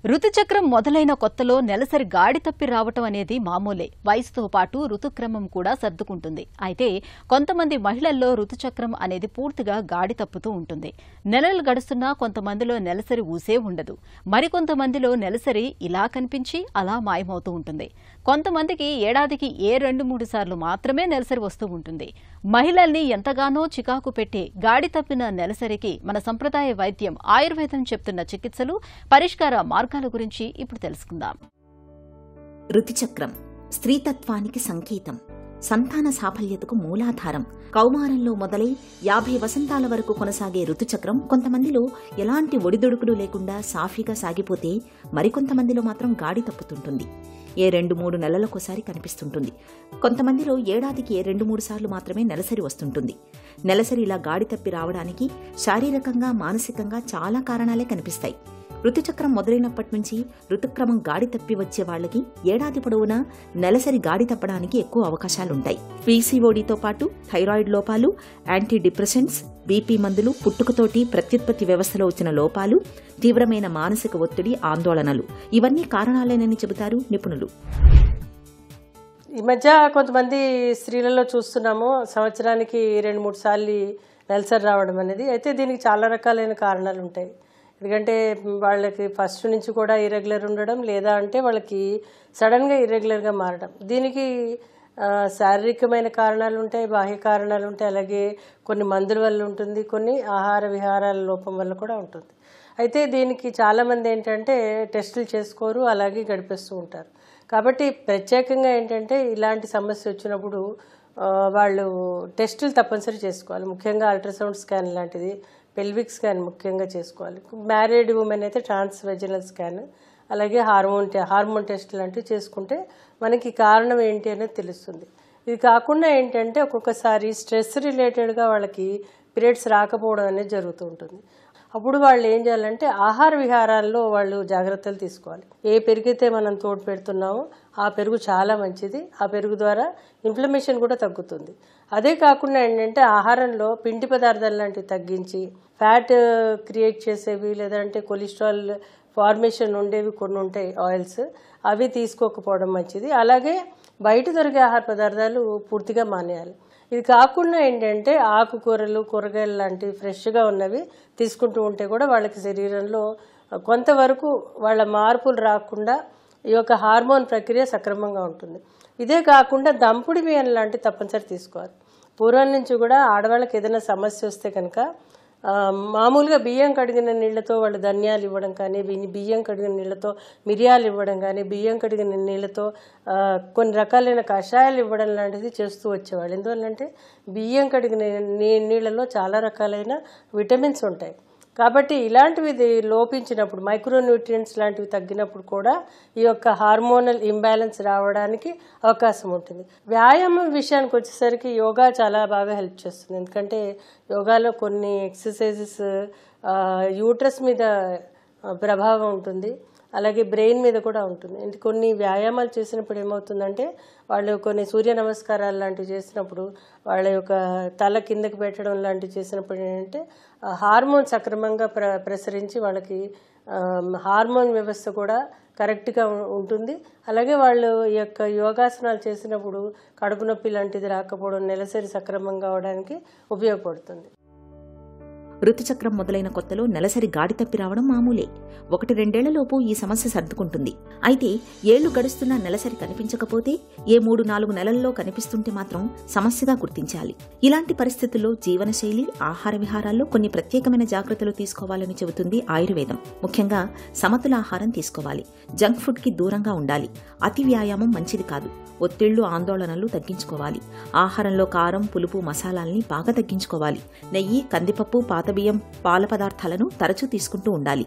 ఋతుచక్రం మొదలైన కొత్తలో నెలసరి గాడి తప్పి రావటం అనేది మామూలే. వయసుతో పాటు ఋతుక్రమం కూడా సర్దుకుంటుంది. అయితే కొంతమంది మహిళల్లో ఋతుచక్రం అనేది పూర్తిగా గాడి తప్పుతూ ఉంటుంది. నెలలు గడుస్తున్నా కొంతమందిలో నెలసరి ఊసే ఉండదు. మరికొంతమందిలో నెలసరి ఇలా కనిపించి అలా మాయమవుతూ ఉంటుంది. కొంతమందికి ఏడాదికి 2-3 సార్లు మాత్రమే నెలసరి వస్తూ ఉంటుంది. మహిళల్ని ఎంతగానో చికాకు పెట్టే గాడి తప్పిన నెలసరికి మన సంప్రదాయ వైద్యం ఆయుర్వేదం చెప్తున్న చికిత్సలు, పరిష్కార మార్గాల గురించి ఇప్పుడు తెలుసుకుందాం. ఋతుచక్రం స్త్రీతత్వానికి సంకేతం, సంతాన సాఫల్యతకు మూలాధారం. కౌమారంలో మొదలై 50 వసంతాల వరకు కొనసాగే ఋతుచక్రం కొంతమందిలో ఎలాంటి ఒడిదుడుకులు లేకుండా సాఫీగా సాగిపోతే మరికొంతమందిలో మాత్రం గాడి తప్పుతుంటుంది. 2-3 నెలలకోసారి కనిపిస్తుంటుంది. కొంతమందిలో ఏడాదికి 2-3 సార్లు మాత్రమే నెలసరి వస్తుంటుంది. నెలసరి ఇలా గాడి తప్పి రావడానికి శారీరకంగా, మానసికంగా చాలా కారణాలే కనిపిస్తాయి. ఋతుచక్రం మొదలైనప్పటి నుంచి ఋతుక్రమం గాడి తప్పి వచ్చే వాళ్లకి ఏడాది పొడవునా నెలసరి గాడి తప్పడానికి ఎక్కువ అవకాశాలుంటాయి. పీసీఓడీతో పాటు థైరాయిడ్ లోపాలు, యాంటీ డిప్రెసెంట్స్, బీపీ మందులు, పుట్టుకతోటి ప్రత్యుత్పత్తి వ్యవస్థలో వచ్చిన లోపాలు, తీవ్రమైన మానసిక ఒత్తిడి, ఆందోళనలు ఇవన్నీ కారణాలేనని చెబుతారు నిపుణులు. ఈ మధ్య కొంతమంది స్త్రీలలో చూస్తున్నాము, సంవత్సరానికి 2-3 సార్లు నెలసరి రావడం అనేది. అయితే దీనికి చాలా రకాలైన కారణాలు ఉంటాయి. ఎందుకంటే వాళ్ళకి ఫస్ట్ నుంచి కూడా ఇర్రెగ్యులర్ ఉండడం, లేదా అంటే వాళ్ళకి సడన్గా ఇర్రెగ్యులర్గా మారడం. దీనికి శారీరకమైన కారణాలు ఉంటాయి, బాహ్య కారణాలు ఉంటాయి, అలాగే కొన్ని మందుల వల్ల ఉంటుంది, కొన్ని ఆహార విహారాల లోపం వల్ల కూడా ఉంటుంది. అయితే దీనికి చాలామంది ఏంటంటే టెస్టులు చేసుకోరు, అలాగే గడిపేస్తూ ఉంటారు. కాబట్టి ప్రత్యేకంగా ఏంటంటే ఇలాంటి సమస్య వచ్చినప్పుడు వాళ్ళు టెస్టులు తప్పనిసరి చేసుకోవాలి. ముఖ్యంగా అల్ట్రాసౌండ్ స్కాన్ లాంటిది, పెల్విక్ స్కాన్ ముఖ్యంగా చేసుకోవాలి. మ్యారీడ్ ఉమెన్ అయితే ట్రాన్స్వెజినల్ స్కాన్, అలాగే హార్మోన్ టెస్ట్ లాంటివి చేసుకుంటే మనకి కారణం ఏంటి అనేది తెలుస్తుంది. ఇది కాకుండా ఏంటంటే ఒక్కొక్కసారి స్ట్రెస్ రిలేటెడ్గా వాళ్ళకి పీరియడ్స్ రాకపోవడం అనేది జరుగుతూ ఉంటుంది. అప్పుడు వాళ్ళు ఏం చేయాలంటే ఆహార విహారాల్లో వాళ్ళు జాగ్రత్తలు తీసుకోవాలి. ఏ పెరుగైతే మనం తోడు పెడుతున్నామో ఆ పెరుగు చాలా మంచిది. ఆ పెరుగు ద్వారా ఇన్ఫ్లమేషన్ కూడా తగ్గుతుంది. అదే కాకుండా ఏంటంటే ఆహారంలో పిండి పదార్థాలు లాంటివి తగ్గించి, ఫ్యాట్ క్రియేట్ చేసేవి లేదంటే కొలెస్ట్రాల్ ఫార్మేషన్ ఉండేవి కొన్ని ఉంటాయి ఆయిల్స్, అవి తీసుకోకపోవడం మంచిది. అలాగే బయట దొరికే ఆహార పదార్థాలు పూర్తిగా మానేయాలి. ఇది కాకుండా ఏంటంటే ఆకుకూరలు, కూరగాయలు లాంటివి ఫ్రెష్గా ఉన్నవి తీసుకుంటూ ఉంటే కూడా వాళ్ళకి శరీరంలో కొంతవరకు వాళ్ళ మార్పులు రాకుండా ఈ యొక్క హార్మోన్ ప్రక్రియ సక్రమంగా ఉంటుంది. ఇదే కాకుండా దంపుడు బియ్యం లాంటివి తప్పనిసరి తీసుకోవాలి. పూర్వం నుంచి కూడా ఆడవాళ్ళకి ఏదైనా సమస్య వస్తే కనుక మామూలుగా బియ్యం కడిగిన నీళ్లతో వాళ్ళు ధనియాలు ఇవ్వడం కానీ, బియ్యం కడిగిన నీళ్లతో మిరియాలు ఇవ్వడం కానీ, బియ్యం కడిగిన నీళ్లతో కొన్ని రకాలైన కషాయాలు ఇవ్వడం లాంటిది చేస్తూ వచ్చేవాళ్ళు. ఎందువల్లంటే బియ్యం కడిగిన నీళ్లలో చాలా రకాలైన విటమిన్స్ ఉంటాయి. కాబట్టి ఇలాంటివి లోపించినప్పుడు, మైక్రోన్యూట్రియంట్స్ లాంటివి తగ్గినప్పుడు కూడా ఈ యొక్క హార్మోనల్ ఇంబ్యాలెన్స్ రావడానికి అవకాశం ఉంటుంది. వ్యాయామం విషయానికి వచ్చేసరికి యోగా చాలా బాగా హెల్ప్ చేస్తుంది. ఎందుకంటే యోగాలో కొన్ని ఎక్సర్సైజెస్ యూట్రస్ మీద ప్రభావం ఉంటుంది, అలాగే బ్రెయిన్ మీద కూడా ఉంటుంది. కొన్ని వ్యాయామాలు చేసినప్పుడు ఏమవుతుందంటే వాళ్ళు కొన్ని సూర్య నమస్కారాలు లాంటివి చేసినప్పుడు, వాళ్ళ యొక్క తల కిందకి పెట్టడం లాంటివి చేసినప్పుడు ఏంటంటే హార్మోన్ సక్రమంగా ప్రసరించి వాళ్ళకి హార్మోన్ వ్యవస్థ కూడా కరెక్ట్గా ఉంటుంది. అలాగే వాళ్ళు ఈ యొక్క యోగాసనాలు చేసినప్పుడు కడుపు నొప్పి లాంటిది రాకపోవడం, నెలసరి సక్రమంగా అవడానికి ఉపయోగపడుతుంది. ఋతుచక్రం మొదలైన కొత్తలో నెలసరి గాడి తప్పి రావడం మామూలే. 1-2 ఈ సమస్య సర్దుకుంటుంది. అయితే ఏళ్లు గడుస్తున్నా నెలసరి కనిపించకపోతే 3-4 నెలల్లో కనిపిస్తుంటే మాత్రం సమస్యగా గుర్తించాలి. ఇలాంటి పరిస్థితుల్లో జీవనశైలి, ఆహార విహారాల్లో కొన్ని ప్రత్యేకమైన జాగ్రత్తలు తీసుకోవాలని చెబుతుంది ఆయుర్వేదం. ముఖ్యంగా సమతుల ఆహారం తీసుకోవాలి. జంక్ ఫుడ్ కి దూరంగా ఉండాలి. అతి వ్యాయామం మంచిది కాదు. ఒత్తిళ్లు, ఆందోళనలు తగ్గించుకోవాలి. ఆహారంలో కారం, పులుపు, మసాలాల్ని బాగా తగ్గించుకోవాలి. నెయ్యి, కందిపప్పు, పాతబియ్యం, పాల పదార్థాలను తరచూ తీసుకుంటూ ఉండాలి.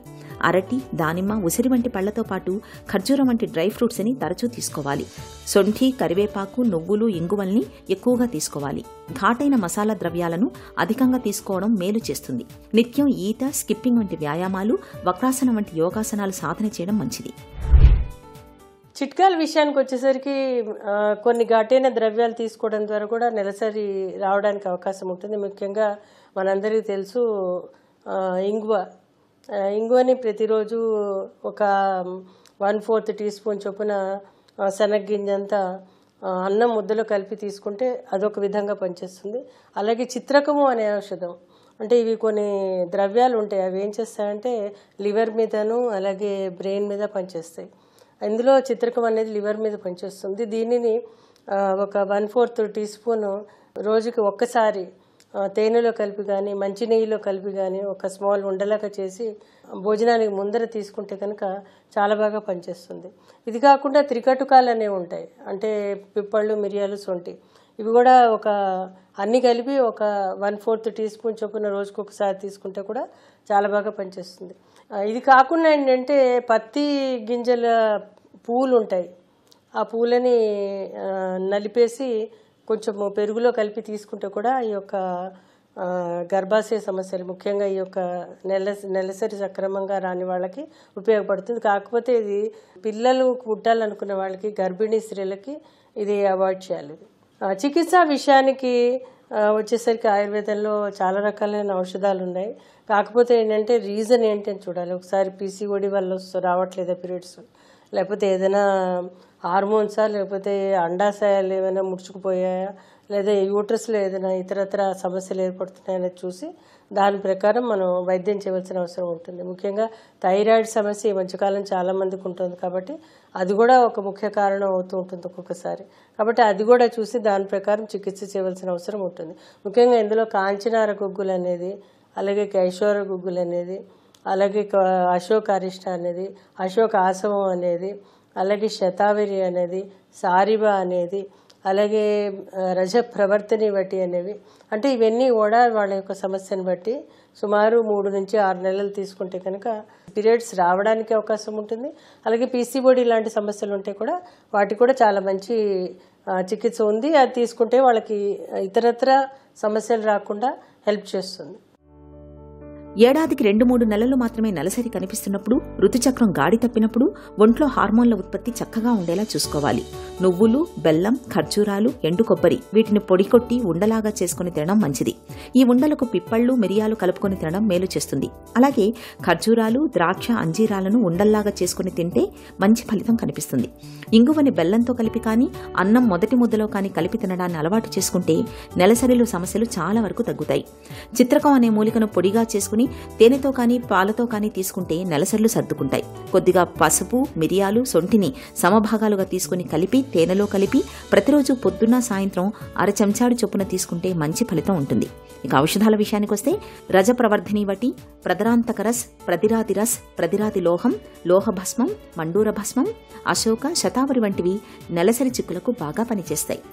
అరటి, దానిమ్మ, ఉసిరి వంటి పళ్లతో పాటు ఖర్జూరం వంటి డ్రై ఫ్రూట్స్ ని తరచూ తీసుకోవాలి. సొంఠి, కరివేపాకు, నువ్వులు, ఇంగువల్ని ఎక్కువగా తీసుకోవాలి. ఘాటైన మసాలా ద్రవ్యాలను అధికంగా తీసుకోవడం మేలు చేస్తుంది. నిత్యం ఈత, స్కిప్పింగ్ వంటి వ్యాయామాలు, వక్రాసనం వంటి యోగాసనాలు సాధన చేయడం మంచిది. చిట్కాల విషయానికి వచ్చేసరికి కొన్ని ఘాటైన ద్రవ్యాలు తీసుకోవడం ద్వారా కూడా నెలసరి రావడానికి అవకాశం ఉంటుంది. ముఖ్యంగా మనందరికీ తెలుసు ఇంగువ. ఇంగువని ప్రతిరోజు ఒక 1/4 టీ స్పూన్ చొప్పున శనగ్గింజంతా అన్నం ముద్దలో కలిపి తీసుకుంటే అదొక విధంగా పనిచేస్తుంది. అలాగే చిత్రకము అనే ఔషధం, అంటే ఇవి కొన్ని ద్రవ్యాలు ఉంటాయి, అవి ఏం చేస్తాయంటే లివర్ మీదను అలాగే బ్రెయిన్ మీద పనిచేస్తాయి. ఇందులో చిత్రకం అనేది లివర్ మీద పనిచేస్తుంది. దీనిని ఒక 1/4 టీ స్పూను రోజుకి ఒక్కసారి తేనెలో కలిపి కానీ మంచి నెయ్యిలో కలిపి కానీ ఒక స్మాల్ ఉండలాగా చేసి భోజనానికి ముందర తీసుకుంటే కనుక చాలా బాగా పనిచేస్తుంది. ఇది కాకుండా త్రికటుకాలు అనేవి ఉంటాయి, అంటే పిప్పళ్ళు, మిరియాలు, సొంటి, ఇవి కూడా ఒక అన్ని కలిపి ఒక 1/4 టీ స్పూన్ చొప్పున రోజుకు ఒకసారి తీసుకుంటే కూడా చాలా బాగా పనిచేస్తుంది. ఇది కాకుండా ఏంటంటే పత్తి గింజల పూలు ఉంటాయి, ఆ పూలని నలిపేసి కొంచెం పెరుగులో కలిపి తీసుకుంటే కూడా ఈ యొక్క గర్భాశయ సమస్యలు, ముఖ్యంగా ఈ యొక్క నెలసరి సక్రమంగా రాని వాళ్ళకి ఉపయోగపడుతుంది. కాకపోతే ఇది పిల్లలు పుట్టాలనుకున్న వాళ్ళకి, గర్భిణీ స్త్రీలకి ఇది అవాయిడ్ చేయాలి. చికిత్స విషయానికి వచ్చేసరికి ఆయుర్వేదంలో చాలా రకాలైన ఔషధాలు ఉన్నాయి. కాకపోతే ఏంటంటే రీజన్ ఏంటని చూడాలి. ఒకసారి పీసీఓడి వల్ల రావట్లేదా పీరియడ్స్, లేకపోతే ఏదైనా హార్మోన్సా, లేకపోతే అండాశయాలు ఏమైనా ముడుచుకుపోయాయా, లేదా యూట్రస్లో ఏదైనా ఇతరత్ర సమస్యలు ఏర్పడుతున్నాయనేది చూసి దాని ప్రకారం మనం వైద్యం చేయవలసిన అవసరం ఉంటుంది. ముఖ్యంగా థైరాయిడ్ సమస్య ఈ మధ్యకాలం చాలా మందికి ఉంటుంది కాబట్టి అది కూడా ఒక ముఖ్య కారణం అవుతూ ఉంటుంది ఒక్కొక్కసారి. కాబట్టి అది కూడా చూసి దాని ప్రకారం చికిత్స చేయవలసిన అవసరం ఉంటుంది. ముఖ్యంగా ఇందులో కాంచనార గుగ్గులు అనేది, అలాగే కైశోర గుగ్గులు అనేది, అలాగే అశోక అరిష్ట అనేది, అశోక ఆసవం అనేది, అలాగే శతావరి అనేది, సారిబా అనేది, అలాగే రజ ప్రవర్తని బట్టి అనేవి, అంటే ఇవన్నీ కూడా వాళ్ళ యొక్క సమస్యను బట్టి సుమారు 3 నుంచి 6 నెలలు తీసుకుంటే కనుక పీరియడ్స్ రావడానికి అవకాశం ఉంటుంది. అలాగే పీసీఓడి లాంటి సమస్యలు ఉంటే కూడా వాటికి కూడా చాలా మంచి చికిత్స ఉంది. అది తీసుకుంటే వాళ్ళకి ఇతరత్ర సమస్యలు రాకుండా హెల్ప్ చేస్తుంది. ఏడాదికి 2-3 నెలలు మాత్రమే నెలసరి కనిపిస్తున్నప్పుడు, ఋతుచక్రం గాడి తప్పినప్పుడు ఒంట్లో హార్మోన్ల ఉత్పత్తి చక్కగా ఉండేలా చూసుకోవాలి. నువ్వులు, బెల్లం, ఖర్జూరాలు, ఎండు కొబ్బరి వీటిని పొడి కొట్టి ఉండలాగా చేసుకుని తినడం మంచిది. ఈ ఉండలకు పిప్పళ్ళు, మిరియాలు కలుపుకొని తినడం మేలు చేస్తుంది. అలాగే ఖర్జూరాలు, ద్రాక్ష, అంజీరాలను ఉండల్లాగా చేసుకుని తింటే మంచి ఫలితం కనిపిస్తుంది. ఇంగువని బెల్లంతో కలిపి కానీ, అన్నం మొదటి ముద్దలో కానీ కలిపి తినడాన్ని అలవాటు చేసుకుంటే నెలసరిలో సమస్యలు చాలా వరకు తగ్గుతాయి. చిత్రకం అనే మూలికను పొడిగా చేసుకుని తేనెతో కానీ పాలతో కానీ తీసుకుంటే నెలసర్లు సర్దుకుంటాయి. కొద్దిగా పసుపు, మిరియాలు, సొంటిని సమభాగాలుగా తీసుకుని కలిపి తేనెలో కలిపి ప్రతిరోజు పొద్దున్న సాయంత్రం 1/2 చెంచాడు చొప్పున తీసుకుంటే మంచి ఫలితం ఉంటుంది. ఇక ఔషధాల విషయానికొస్తే రజ ప్రవర్ధిని వటి, ప్రదరాంతకరస్, ప్రతిరాతిరస్, ప్రతిరాతి లోహం, లోహభస్మం, మండూర భస్మం, అశోక, శతావరి వంటివి నెలసరి చిక్కులకు బాగా పనిచేస్తాయి.